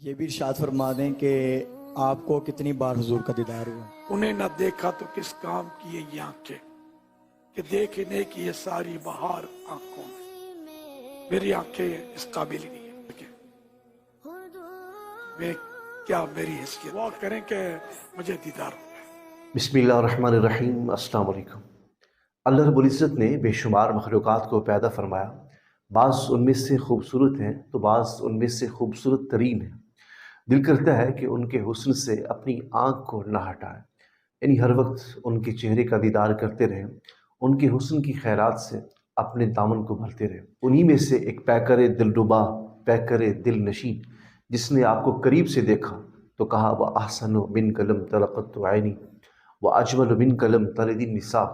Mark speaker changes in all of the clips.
Speaker 1: یہ بھی ارشاد فرما دیں کہ آپ کو کتنی بار حضور کا دیدار ہوا؟
Speaker 2: انہیں نہ دیکھا تو کس کام کی ہے یہ آنکھیں کہ دیکھنے کی یہ ساری بہار آنکھوں میں. میری آنکھیں اس قابل ہی نہیں ہے کہ میں کیا میری حیثیت وہ کریں کہ مجھے دیدار ہو جائے.
Speaker 3: بسم اللہ الرحمن الرحیم. السلام علیکم. اللہ رب العزت نے بے شمار مخلوقات کو پیدا فرمایا. بعض ان میں سے خوبصورت ہیں تو بعض ان میں سے خوبصورت ترین ہیں. دل کرتا ہے کہ ان کے حسن سے اپنی آنکھ کو نہ ہٹائیں، یعنی ہر وقت ان کے چہرے کا دیدار کرتے رہیں، ان کے حسن کی خیرات سے اپنے دامن کو بھرتے رہیں. انہی میں سے ایک پیکر دلربا، پیکر دل نشین، جس نے آپ کو قریب سے دیکھا تو کہا وَأَحْسَنُ مِنْكَ لَمْ تَلَقَتْ عَيْنِي وَأَجْمَلُ مِنْكَ لَمْ تَلِدِ النِّسَاء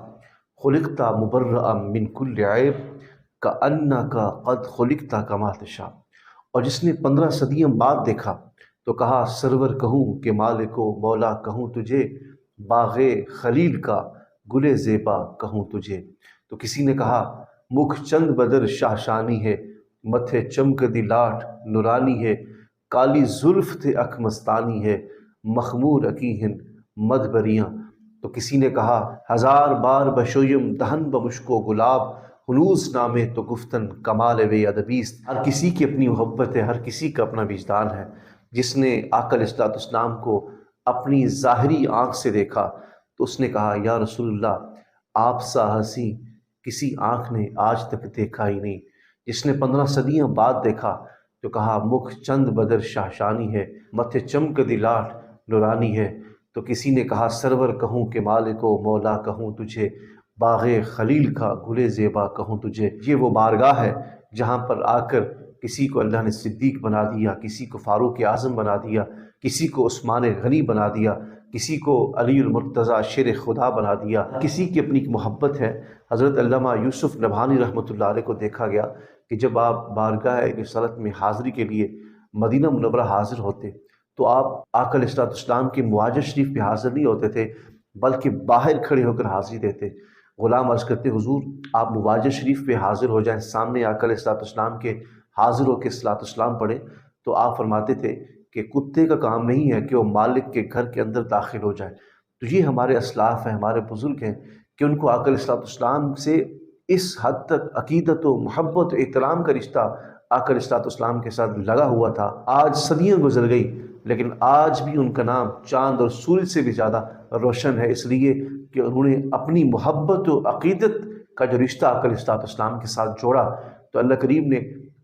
Speaker 3: خُلِقْتَ مُبَرَّأً مِنْ كُلِّ عَيْبٍ كَأَنَّكَ قَدْ خُلِقْتَ كَمَا تَشَاءُ. اور جس نے 15 صدیاں بعد دیکھا تو کہا سرور کہوں کہ مالک و مولا کہوں تجھے، باغ خلیل کا گل زیبا کہوں تجھے. تو کسی نے کہا مکھ چند بدر شاہشانی ہے، متھے چمکدی لاٹ نورانی ہے، کالی زلف تھے اکھ مستانی ہے، مخمور اکیہن مد بریاں. تو کسی نے کہا ہزار بار بشویم دہن بمشک و گلاب، ہنوز نامے تو گفتن کمال وے ادبیست. ہر کسی کی اپنی محبت ہے، ہر کسی کا اپنا وجدان ہے. جس نے آقا علیہ الصلوۃ والسلام کو اپنی ظاہری آنکھ سے دیکھا تو اس نے کہا یا رسول اللہ، آپ سا ہنسی کسی آنکھ نے آج تک دیکھا ہی نہیں. جس نے 15 صدیاں بعد دیکھا تو کہا مکھ چند بدر شاہشانی ہے، متھے چمکدی لاٹ نورانی ہے. تو کسی نے کہا سرور کہوں کہ مالک و مولا کہوں تجھے، باغ خلیل کا گل زیبا کہوں تجھے. یہ وہ بارگاہ ہے جہاں پر آ کر کسی کو اللہ نے صدیق بنا دیا، کسی کو فاروق اعظم بنا دیا، کسی کو عثمان غنی بنا دیا، کسی کو علی المرتضیٰ شیر خدا بنا دیا. کسی کی اپنی ایک محبت ہے. حضرت علامہ یوسف نبہانی رحمۃ اللہ علیہ کو دیکھا گیا کہ جب آپ بارگاہ رسالت میں حاضری کے لیے مدینہ منورہ حاضر ہوتے تو آپ آقا علیہ الصلوۃ والسلام کے معاجر شریف پہ حاضر نہیں ہوتے تھے، بلکہ باہر کھڑے ہو کر حاضری دیتے. غلام عرض کرتے حضور آپ مواجہ شریف پہ حاضر ہو جائیں، سامنے آقا علیہ الصلوۃ والسلام کے حاضر ہو کے صلاۃ والسلام پڑھیں. تو آپ فرماتے تھے کہ کتے کا کام نہیں ہے کہ وہ مالک کے گھر کے اندر داخل ہو جائے. تو یہ ہمارے اسلاف ہیں، ہمارے بزرگ ہیں کہ ان کو آقا علیہ الصلوۃ والسلام سے اس حد تک عقیدت و محبت و احترام کا رشتہ آقا علیہ الصلوۃ والسلام کے ساتھ لگا ہوا تھا. آج صدیاں گزر گئی لیکن آج بھی ان کا نام چاند اور سورج سے بھی زیادہ روشن ہے، اس لیے کہ انہوں نے اپنی محبت و عقیدت کا جو رشتہ آقا علیہ الصلوۃ والسلام کے ساتھ جوڑا تو اللہ کریم نے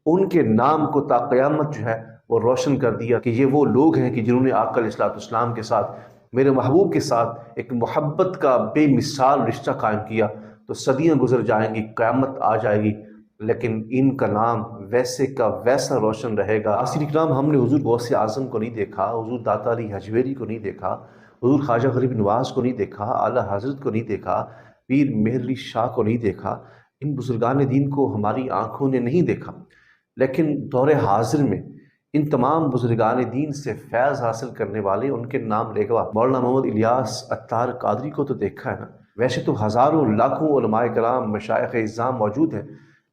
Speaker 3: ان کے نام کو تا قیامت جو ہے وہ روشن کر دیا کہ یہ وہ لوگ ہیں کہ جنہوں نے آقا علیہ الصلوۃ والسلام کے ساتھ، میرے محبوب کے ساتھ ایک محبت کا بے مثال رشتہ قائم کیا. تو صدیاں گزر جائیں گی، قیامت آ جائے گی، لیکن ان کا نام ویسے کا ویسا روشن رہے گا. عاصر اکرام ہم نے حضور غوث اعظم کو نہیں دیکھا، حضور داتا علی حجویری کو نہیں دیکھا، حضور خواجہ غریب نواز کو نہیں دیکھا، اعلیٰ حضرت کو نہیں دیکھا، پیر مہر علی شاہ کو نہیں دیکھا. ان بزرگان دین کو ہماری آنکھوں نے نہیں دیکھا، لیکن دور حاضر میں ان تمام بزرگان دین سے فیض حاصل کرنے والے ان کے نام لے گا. مولانا محمد الیاس عطار قادری کو تو دیکھا ہے نا. ویسے تو ہزاروں لاکھوں علماء کرام مشائخ اعظام موجود ہیں،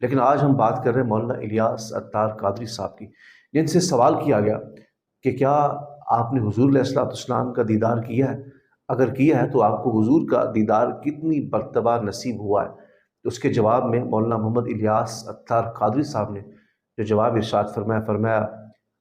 Speaker 3: لیکن آج ہم بات کر رہے ہیں مولانا الیاس عطار قادری صاحب کی، جن سے سوال کیا گیا کہ کیا آپ نے حضور علیہ الصلوۃ والسلام کا دیدار کیا ہے؟ اگر کیا ہے تو آپ کو حضور کا دیدار کتنی مرتبہ نصیب ہوا ہے؟ تو اس کے جواب میں مولانا محمد الیاس عطار قادری صاحب نے جو جواب ارشاد فرمایا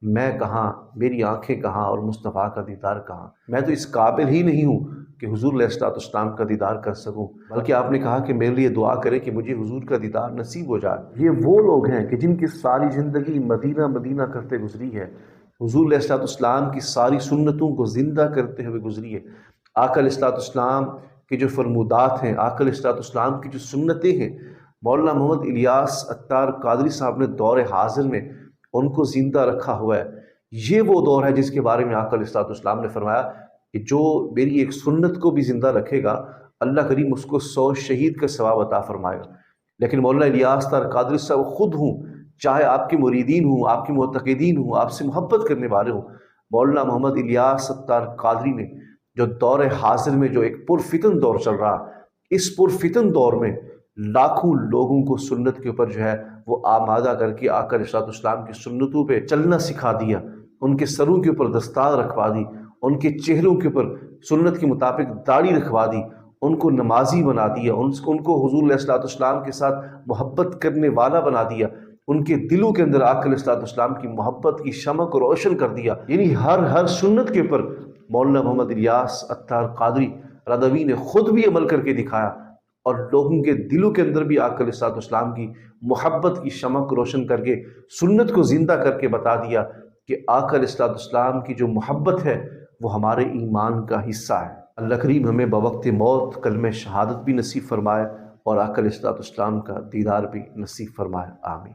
Speaker 3: میں کہاں، میری آنکھیں کہاں اور مصطفیٰ کا دیدار کہاں. میں تو اس قابل ہی نہیں ہوں کہ حضور علیہ الصلوۃ والسلام کا دیدار کر سکوں، بلکہ آپ نے کہا کہ میرے لیے دعا کرے کہ مجھے حضور کا دیدار نصیب ہو جائے. یہ وہ لوگ ہیں کہ جن کی ساری زندگی مدینہ مدینہ کرتے گزری ہے، حضور علیہ الصلوۃ والسلام کی ساری سنتوں کو زندہ کرتے ہوئے گزری ہے. آقا علیہ الصلوۃ والسلام کے جو فرمودات ہیں، آقا علیہ الصلوۃ والسلام کی جو سنتیں ہیں، مولانا محمد الیاس عطار قادری صاحب نے دور حاضر میں ان کو زندہ رکھا ہوا ہے. یہ وہ دور ہے جس کے بارے میں آقا علیہ الصلوۃ والسلام نے فرمایا کہ جو میری ایک سنت کو بھی زندہ رکھے گا اللہ کریم اس کو 100 شہید کا ثواب عطا فرمائے گا. لیکن مولانا الیاس عطار قادری صاحب خود ہوں، چاہے آپ کے مریدین ہوں، آپ کے معتقدین ہوں، آپ سے محبت کرنے والے ہوں، مولانا محمد الیاس عطار قادری نے جو دور حاضر میں جو ایک پرفتن دور چل رہا، اس پرفتن دور میں لاکھوں لوگوں کو سنت کے اوپر جو ہے وہ آمادہ کر کے آقا علیہ الصلوۃ والسلام کی سنتوں پہ چلنا سکھا دیا. ان کے سروں کے اوپر دستار رکھوا دی، ان کے چہروں کے اوپر سنت کے مطابق داڑھی رکھوا دی، ان کو نمازی بنا دیا، ان کو حضور علیہ الصلوۃ والسلام کے ساتھ محبت کرنے والا بنا دیا، ان کے دلوں کے اندر آقا علیہ الصلوۃ والسلام کی محبت کی شمع کو روشن کر دیا۔ یعنی ہر سنت کے اوپر مولانا محمد الیاس عطار قادری رضوی نے خود بھی عمل کر کے دکھایا، اور لوگوں کے دلوں کے اندر بھی آقا علیہ الصلوۃ والسلام کی محبت کی شمع کو روشن کر کے سنت کو زندہ کر کے بتا دیا کہ آقا علیہ الصلوۃ والسلام کی جو محبت ہے وہ ہمارے ایمان کا حصہ ہے۔ اللہ کریم ہمیں بوقت موت کلمہ شہادت بھی نصیب فرمائے اور آقا علیہ الصلوۃ والسلام کا دیدار بھی نصیب فرمائے، آمین۔